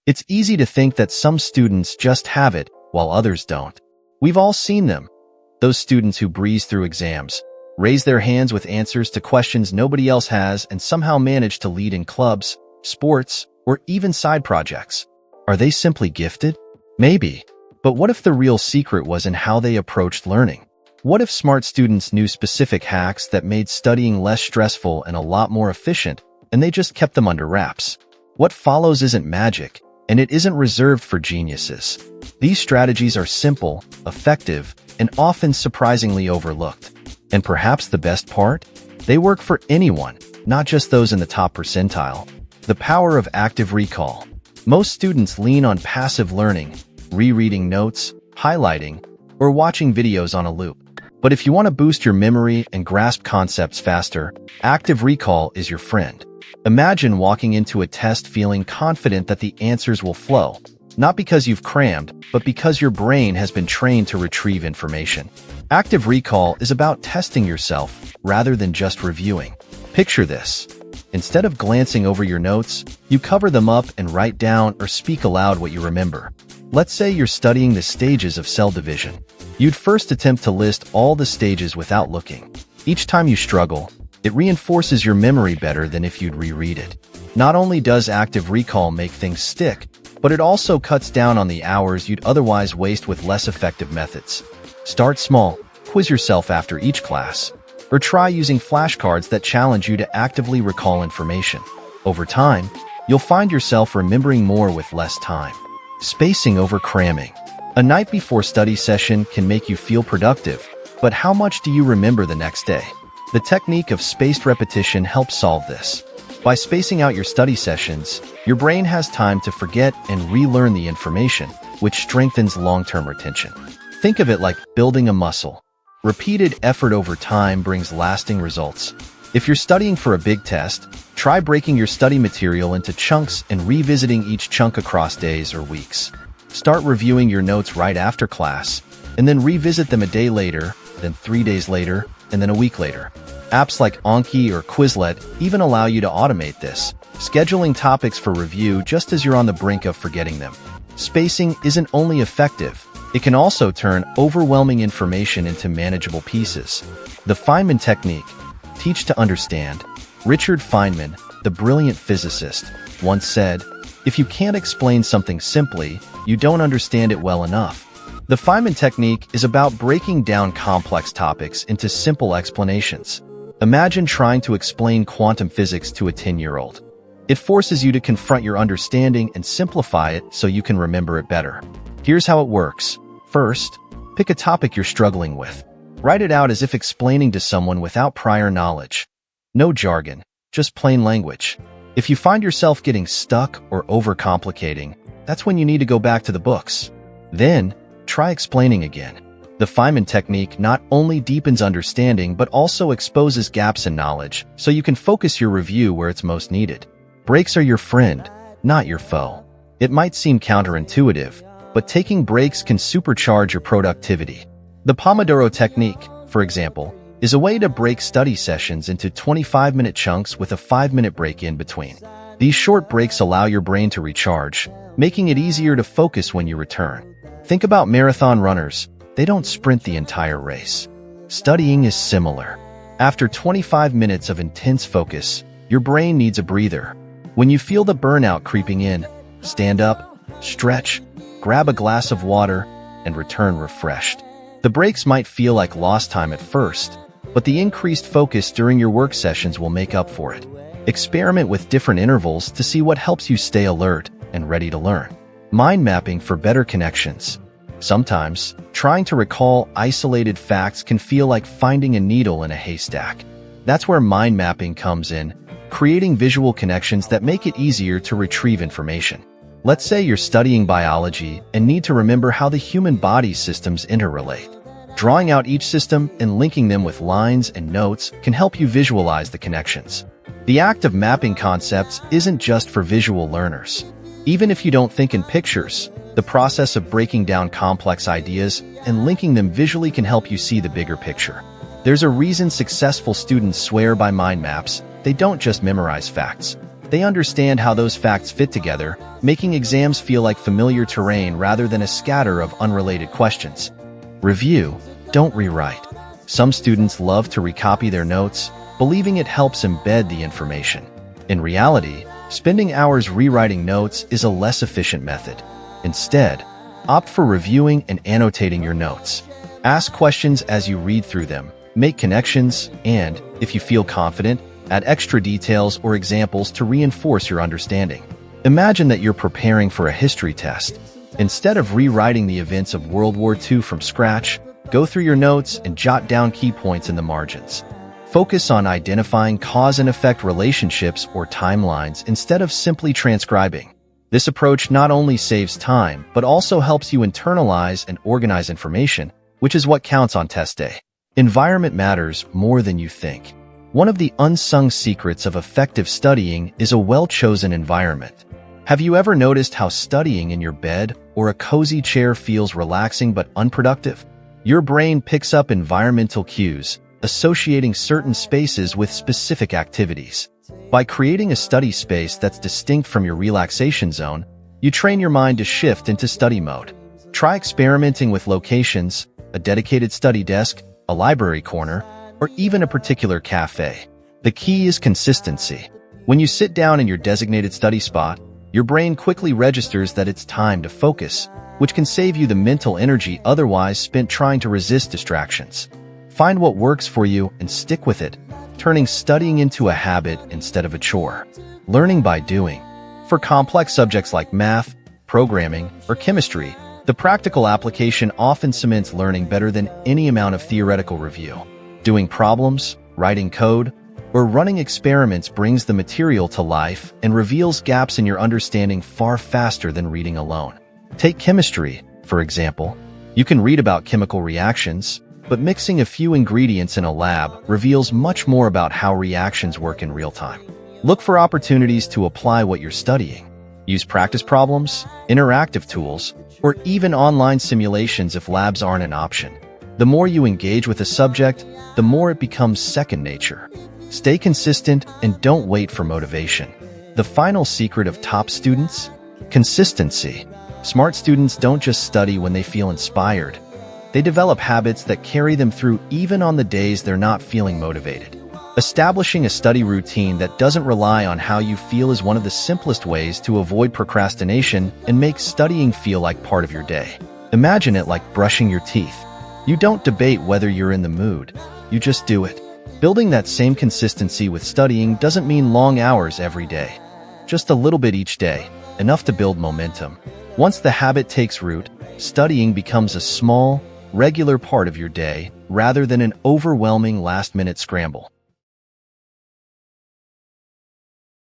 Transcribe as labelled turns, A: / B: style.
A: It's easy to think that some students just have it, while others don't. We've all seen them. Those students who breeze through exams, raise their hands with answers to questions nobody else has, and somehow manage to lead in clubs, sports, or even side projects. Are they simply gifted? Maybe. But what if the real secret was in how they approached learning? What if smart students knew specific hacks that made studying less stressful and a lot more efficient, and they just kept them under wraps? What follows isn't magic, and it isn't reserved for geniuses. These strategies are simple, effective, and often surprisingly overlooked. And perhaps the best part? They work for anyone, not just those in the top percentile. The power of active recall. Most students lean on passive learning, rereading notes, highlighting, or watching videos on a loop. But if you want to boost your memory and grasp concepts faster, active recall is your friend. Imagine walking into a test feeling confident that the answers will flow, not because you've crammed, but because your brain has been trained to retrieve information. Active recall is about testing yourself rather than just reviewing. Picture this. Instead of glancing over your notes, you cover them up and write down or speak aloud what you remember. Let's say you're studying the stages of cell division. You'd first attempt to list all the stages without looking. Each time you struggle, it reinforces your memory better than if you'd reread it. Not only does active recall make things stick, but it also cuts down on the hours you'd otherwise waste with less effective methods. Start small, quiz yourself after each class, or try using flashcards that challenge you to actively recall information. Over time, you'll find yourself remembering more with less time. Spacing over cramming. A night before study session can make you feel productive, but how much do you remember the next day? The technique of spaced repetition helps solve this. By spacing out your study sessions, your brain has time to forget and relearn the information, which strengthens long-term retention. Think of it like building a muscle. Repeated effort over time brings lasting results. If you're studying for a big test, try breaking your study material into chunks and revisiting each chunk across days or weeks. Start reviewing your notes right after class, and then revisit them a day later, then 3 days later, and then a week later. Apps like Anki or Quizlet even allow you to automate this, scheduling topics for review just as you're on the brink of forgetting them. Spacing isn't only effective, it can also turn overwhelming information into manageable pieces. The Feynman technique, teach to understand. Richard Feynman, the brilliant physicist, once said, "If you can't explain something simply, you don't understand it well enough." The Feynman technique is about breaking down complex topics into simple explanations. Imagine trying to explain quantum physics to a 10-year-old. It forces you to confront your understanding and simplify it so you can remember it better. Here's how it works. First, pick a topic you're struggling with. Write it out as if explaining to someone without prior knowledge. No jargon, just plain language. If you find yourself getting stuck or overcomplicating, that's when you need to go back to the books. Then, try explaining again. The Feynman technique not only deepens understanding but also exposes gaps in knowledge, so you can focus your review where it's most needed. Breaks are your friend, not your foe. It might seem counterintuitive, but taking breaks can supercharge your productivity. The Pomodoro technique, for example, is a way to break study sessions into 25-minute chunks with a 5-minute break in between. These short breaks allow your brain to recharge, making it easier to focus when you return. Think about marathon runners. They don't sprint the entire race. Studying is similar. After 25 minutes of intense focus, your brain needs a breather. When you feel the burnout creeping in, stand up, stretch, grab a glass of water, and return refreshed. The breaks might feel like lost time at first, but the increased focus during your work sessions will make up for it. Experiment with different intervals to see what helps you stay alert and ready to learn. Mind mapping for better connections. Sometimes, trying to recall isolated facts can feel like finding a needle in a haystack. That's where mind mapping comes in, creating visual connections that make it easier to retrieve information. Let's say you're studying biology and need to remember how the human body's systems interrelate. Drawing out each system and linking them with lines and notes can help you visualize the connections. The act of mapping concepts isn't just for visual learners. Even if you don't think in pictures, the process of breaking down complex ideas and linking them visually can help you see the bigger picture. There's a reason successful students swear by mind maps. They don't just memorize facts. They understand how those facts fit together, making exams feel like familiar terrain rather than a scatter of unrelated questions. Review, don't rewrite. Some students love to recopy their notes, believing it helps embed the information. In reality, spending hours rewriting notes is a less efficient method. Instead, opt for reviewing and annotating your notes. Ask questions as you read through them, make connections, and, if you feel confident, add extra details or examples to reinforce your understanding. Imagine that you're preparing for a history test. Instead of rewriting the events of World War II from scratch, go through your notes and jot down key points in the margins. Focus on identifying cause and effect relationships or timelines instead of simply transcribing. This approach not only saves time, but also helps you internalize and organize information, which is what counts on test day. Environment matters more than you think. One of the unsung secrets of effective studying is a well-chosen environment. Have you ever noticed how studying in your bed or a cozy chair feels relaxing but unproductive? Your brain picks up environmental cues, associating certain spaces with specific activities. By creating a study space that's distinct from your relaxation zone, you train your mind to shift into study mode. Try experimenting with locations, a dedicated study desk, a library corner, or even a particular cafe. The key is consistency. When you sit down in your designated study spot, your brain quickly registers that it's time to focus, which can save you the mental energy otherwise spent trying to resist distractions. Find what works for you and stick with it, turning studying into a habit instead of a chore. Learning by doing. For complex subjects like math, programming, or chemistry, the practical application often cements learning better than any amount of theoretical review. Doing problems, writing code, or running experiments brings the material to life and reveals gaps in your understanding far faster than reading alone. Take chemistry, for example. You can read about chemical reactions, but mixing a few ingredients in a lab reveals much more about how reactions work in real time. Look for opportunities to apply what you're studying. Use practice problems, interactive tools, or even online simulations if labs aren't an option. The more you engage with a subject, the more it becomes second nature. Stay consistent and don't wait for motivation. The final secret of top students? Consistency. Smart students don't just study when they feel inspired. They develop habits that carry them through even on the days they're not feeling motivated. Establishing a study routine that doesn't rely on how you feel is one of the simplest ways to avoid procrastination and make studying feel like part of your day. Imagine it like brushing your teeth. You don't debate whether you're in the mood, you just do it. Building that same consistency with studying doesn't mean long hours every day. Just a little bit each day, enough to build momentum. Once the habit takes root, studying becomes a small, regular part of your day rather than an overwhelming last-minute scramble.